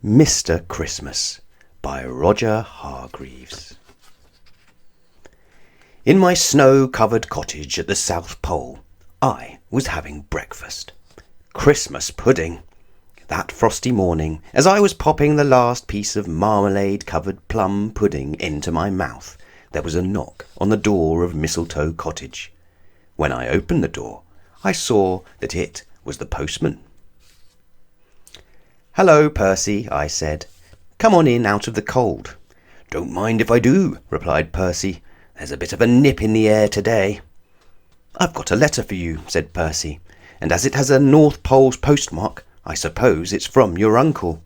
Mr. Christmas by Roger Hargreaves. In my snow-covered cottage at the South Pole, I was having breakfast. Christmas pudding. That frosty morning, as I was popping the last piece of marmalade-covered plum pudding into my mouth, there was a knock on the door of Mistletoe Cottage. When I opened the door, I saw that it was the postman. "Hello, Percy," I said. "Come on in out of the cold." "Don't mind if I do," replied Percy. "There's a bit of a nip in the air today." "I've got a letter for you," said Percy, "and as it has a North Pole postmark, I suppose it's from your uncle."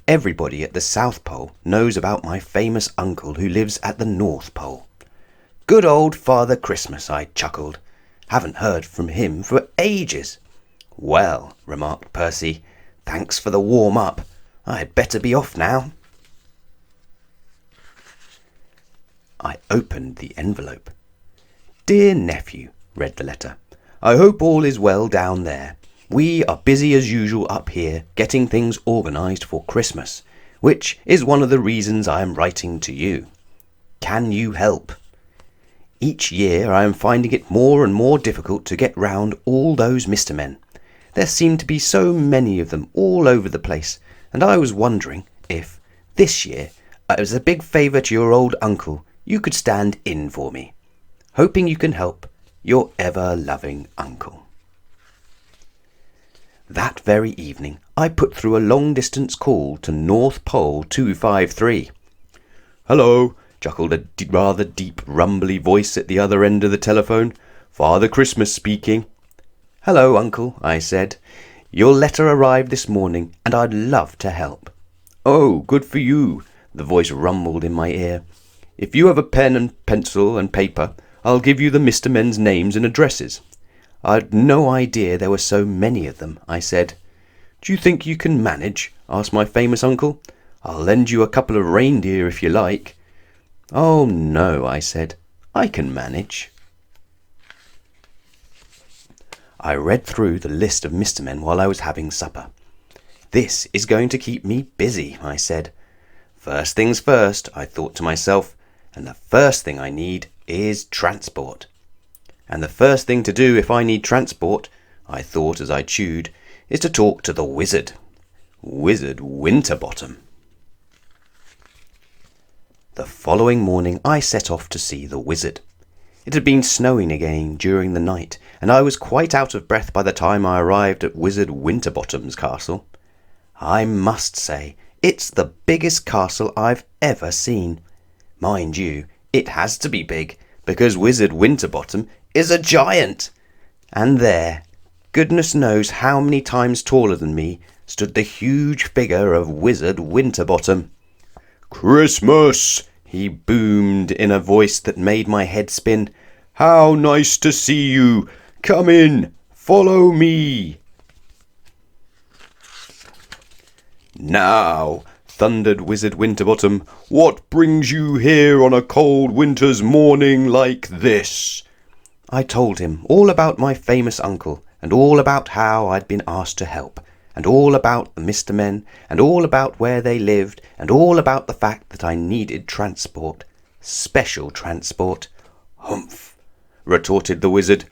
Everybody at the South Pole knows about my famous uncle who lives at the North Pole. "Good old Father Christmas," I chuckled. "Haven't heard from him for ages." "Well," remarked Percy, "thanks for the warm-up. I'd better be off now." I opened the envelope. "Dear nephew," read the letter, "I hope all is well down there. We are busy as usual up here getting things organised for Christmas, which is one of the reasons I am writing to you. Can you help? Each year I am finding it more and more difficult to get round all those Mr. Men. There seem to be so many of them all over the place, and I was wondering if, this year, as a big favour to your old uncle, you could stand in for me. Hoping you can help, your ever-loving uncle." That very evening I put through a long-distance call to North Pole 253. "Hello," chuckled a rather deep, rumbly voice at the other end of the telephone. "Father Christmas speaking." "Hello, Uncle," I said. "Your letter arrived this morning, and I'd love to help." "Oh, good for you," the voice rumbled in my ear. "If you have a pen and pencil and paper, I'll give you the Mr. Men's names and addresses." "I'd no idea there were so many of them," I said. "Do you think you can manage?" asked my famous uncle. "I'll lend you a couple of reindeer if you like." "Oh, no," I said. "I can manage." I read through the list of Mr. Men while I was having supper. "This is going to keep me busy," I said. "First things first," I thought to myself, "and the first thing I need is transport. And the first thing to do if I need transport," I thought as I chewed, "is to talk to the wizard. Wizard Winterbottom." The following morning I set off to see the wizard. It had been snowing again during the night, and I was quite out of breath by the time I arrived at Wizard Winterbottom's castle. I must say, it's the biggest castle I've ever seen. Mind you, it has to be big, because Wizard Winterbottom is a giant. And there, goodness knows how many times taller than me, stood the huge figure of Wizard Winterbottom. "Christmas!" he boomed in a voice that made my head spin. "How nice to see you! Come in! Follow me!" "Now," thundered Wizard Winterbottom, "what brings you here on a cold winter's morning like this?" I told him all about my famous uncle, and all about how I'd been asked to help, and all about the Mr. Men, and all about where they lived, and all about the fact that I needed transport. Special transport. "Humph," retorted the wizard.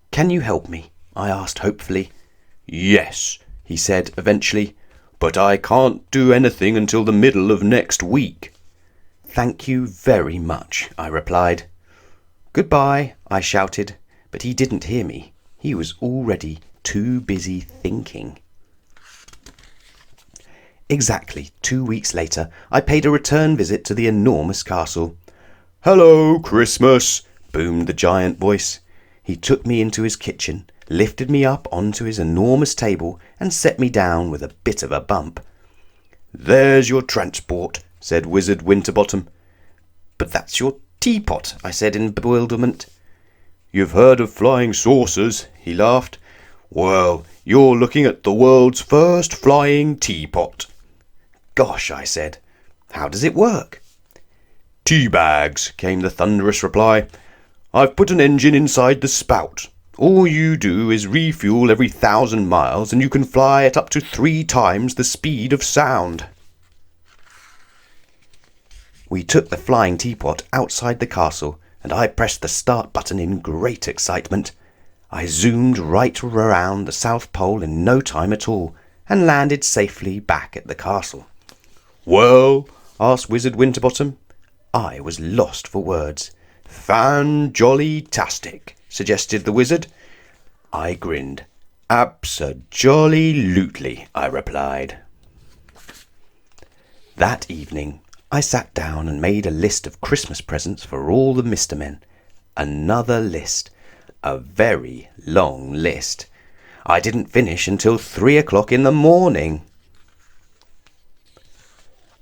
"Can you help me?" I asked hopefully. "Yes," he said eventually, "but I can't do anything until the middle of next week." "Thank you very much," I replied. "Goodbye," I shouted, but he didn't hear me. He was already too busy thinking. Exactly 2 weeks later, I paid a return visit to the enormous castle. "Hello, Christmas!" boomed the giant voice. He took me into his kitchen, lifted me up onto his enormous table, and set me down with a bit of a bump. "There's your transport," said Wizard Winterbottom. "But that's your teapot," I said in bewilderment. "You've heard of flying saucers," he laughed. "Well, you're looking at the world's first flying teapot." "Gosh," I said. "How does it work?" "Tea bags," came the thunderous reply. "I've put an engine inside the spout. All you do is refuel every 1,000 miles and you can fly at up to 3 times the speed of sound. We took the flying teapot outside the castle and I pressed the start button in great excitement. I zoomed right around the South Pole in no time at all and landed safely back at the castle. "Well?" asked Wizard Winterbottom. I was lost for words. "Fan-jolly-tastic," suggested the wizard. I grinned. "Abso-jolly-lutely," I replied. That evening I sat down and made a list of Christmas presents for all the Mr. Men. Another list. A very long list. I didn't finish until 3 o'clock in the morning.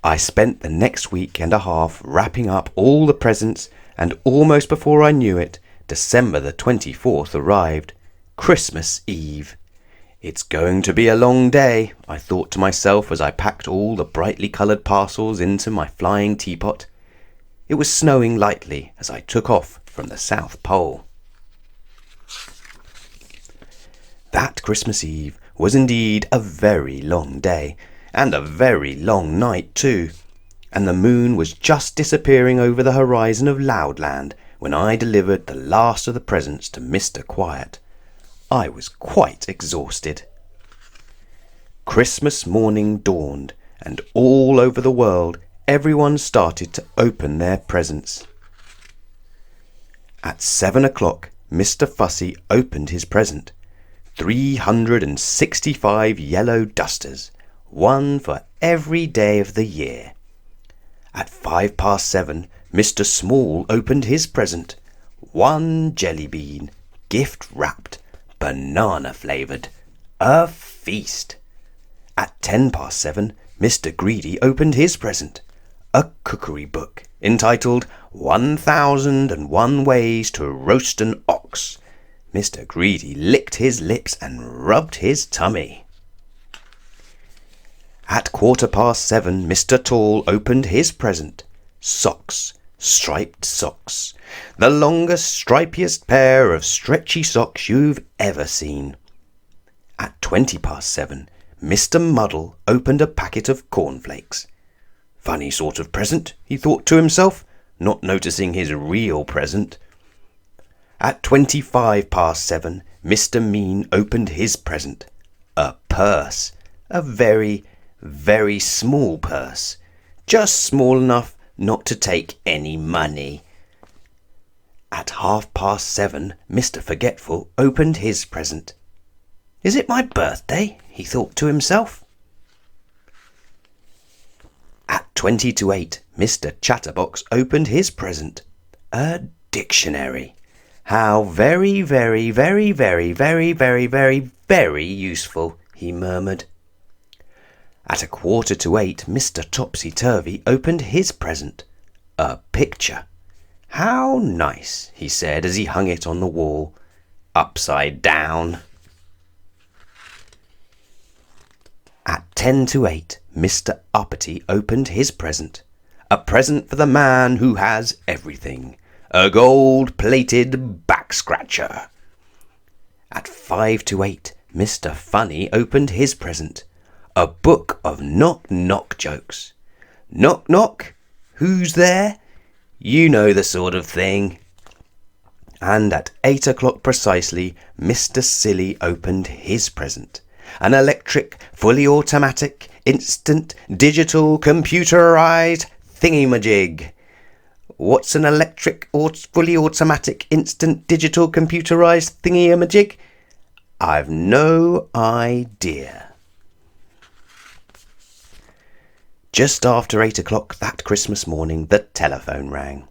I spent the next week and a half wrapping up all the presents, and almost before I knew it, December the 24th arrived. Christmas Eve. It's going to be a long day, I thought to myself as I packed all the brightly coloured parcels into my flying teapot. It was snowing lightly as I took off from the South Pole. That Christmas Eve was indeed a very long day, and a very long night too, and the moon was just disappearing over the horizon of Loudland when I delivered the last of the presents to Mr. Quiet. I was quite exhausted. Christmas morning dawned, and all over the world everyone started to open their presents. At 7 o'clock, Mr. Fussy opened his present. 365 yellow dusters, one for every day of the year. At 7:05, Mr. Small opened his present. 1 jelly bean, gift wrapped, banana flavoured. A feast. At 7:10, Mr. Greedy opened his present. A cookery book entitled 1001 Ways to Roast an Ox. Mr. Greedy licked his lips and rubbed his tummy. At 7:15, Mr. Tall opened his present. Socks, striped socks. The longest, stripiest pair of stretchy socks you've ever seen. At 7:20, Mr. Muddle opened a packet of cornflakes. Funny sort of present, he thought to himself, not noticing his real present. At 7:25, Mr. Mean opened his present. A purse. A very, very small purse. Just small enough not to take any money. At 7:30, Mr. Forgetful opened his present. Is it my birthday? He thought to himself. At 7:50, Mr. Chatterbox opened his present. A dictionary. How very, very, very, very, very, very, very, very useful, he murmured. At 7:45, Mr. Topsy-Turvy opened his present. A picture. How nice, he said as he hung it on the wall, upside down. At 7:50, Mr. Uppity opened his present. A present for the man who has everything. A gold-plated back-scratcher. At 7:55, Mr. Funny opened his present. A book of knock-knock jokes. Knock knock, who's there? You know the sort of thing. And at 8 o'clock precisely, Mr. Silly opened his present. An electric, fully automatic, instant, digital, computerized thingy-majig. What's an electric, fully automatic, instant, digital, computerized thingy-majig? I've no idea. Just after 8 o'clock that Christmas morning, the telephone rang.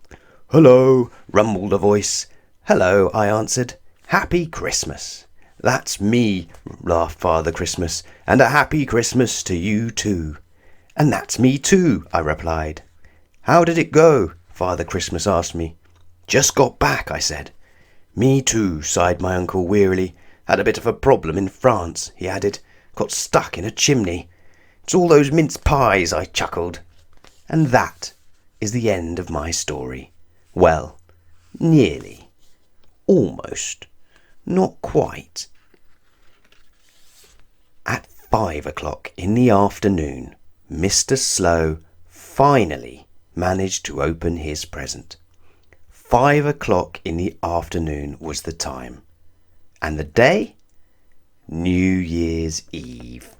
"Hello," rumbled a voice. "Hello," I answered. "Happy Christmas." "That's me," laughed Father Christmas, "and a happy Christmas to you too." "And that's me too," I replied. "How did it go?" Father Christmas asked me. "Just got back," I said. "Me too," sighed my uncle wearily. "Had a bit of a problem in France," he added. "Got stuck in a chimney. It's all those mince pies," I chuckled. And that is the end of my story. Well, nearly. Almost. Not quite. At 5 o'clock in the afternoon, Mr. Slow finally managed to open his present. 5 o'clock in the afternoon was the time. And the day? New Year's Eve.